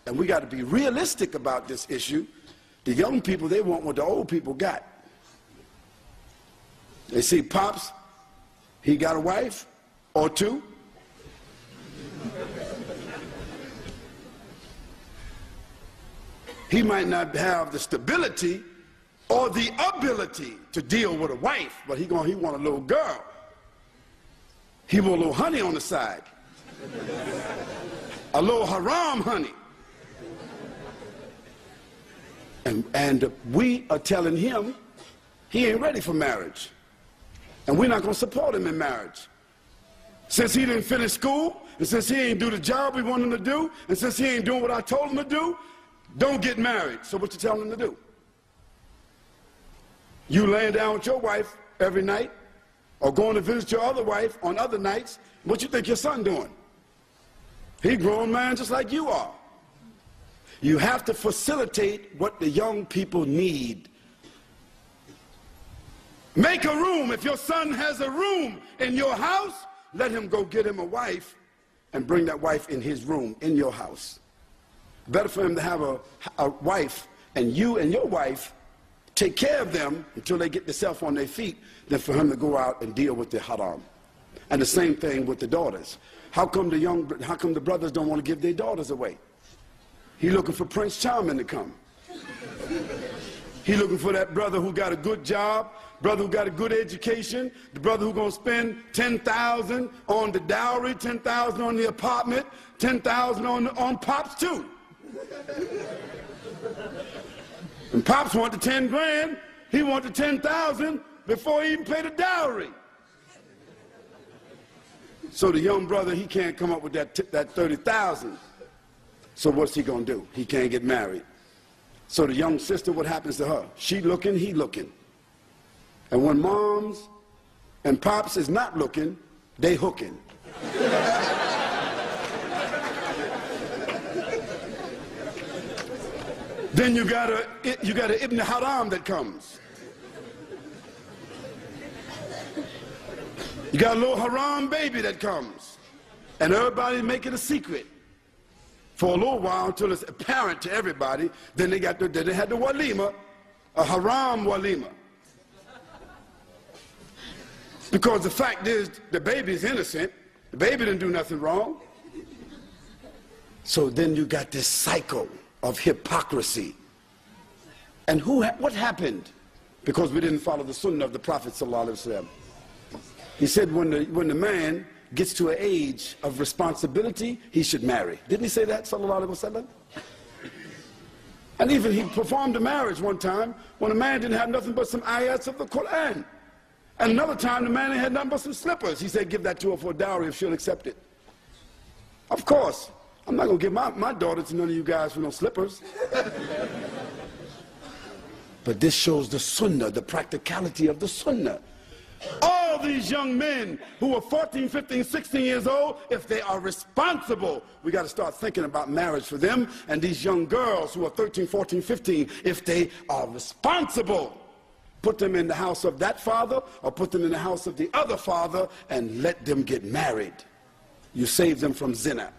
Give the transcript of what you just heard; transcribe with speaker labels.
Speaker 1: and we got to be realistic about this issue. The young people, they want what the old people got. They see Pops, he got a wife or two. He might not have the stability or the ability to deal with a wife, but he want a little girl. He want a little honey on the side. A little haram honey. And we are telling him he ain't ready for marriage. And we're not going to support him in marriage. Since he didn't finish school, and since he ain't do the job we want him to do, and since he ain't doing what I told him to do, don't get married. So what you telling him to do? You laying down with your wife every night, or going to visit your other wife on other nights, what you think your son doing? He a grown man just like you are. You have to facilitate what the young people need. Make a room. If your son has a room in your house, let him go get him a wife and bring that wife in his room, in your house. Better for him to have a wife, and you and your wife take care of them until they get themselves on their feet, than for him to go out and deal with the haram. And the same thing with the daughters. How come the brothers don't want to give their daughters away? He looking for Prince Charming to come. He looking for that brother who got a good job, brother who got a good education, the brother who gonna spend $10,000 on the dowry, $10,000 on the apartment, $10,000 on Pops too. And Pops want the 10 grand, he want the 10,000 before he even pay the dowry. So the young brother, he can't come up with that 30,000. So what's he gonna do? He can't get married. So the young sister, what happens to her? She looking, he looking. And when moms and pops is not looking, they hooking. Then you got a Ibn Haram that comes. You got a little haram baby that comes. And everybody make it a secret for a little while until it's apparent to everybody. Then they had the walima, a haram walima. Because the fact is, the baby is innocent. The baby didn't do nothing wrong. So then you got this cycle of hypocrisy. And what happened? Because we didn't follow the sunnah of the Prophet ﷺ. He said when the man gets to an age of responsibility, he should marry. Didn't he say that, sallallahu alaihi wasallam? And even he performed a marriage one time when a man didn't have nothing but some ayats of the Quran. And another time the man had nothing but some slippers. He said, give that to her for a dowry if she'll accept it. Of course, I'm not going to give my daughter to none of you guys for no slippers. But this shows the sunnah, the practicality of the sunnah. All these young men who are 14, 15, 16 years old, if they are responsible, we got to start thinking about marriage for them. And these young girls who are 13, 14, 15, if they are responsible, put them in the house of that father or put them in the house of the other father and let them get married. You save them from zina.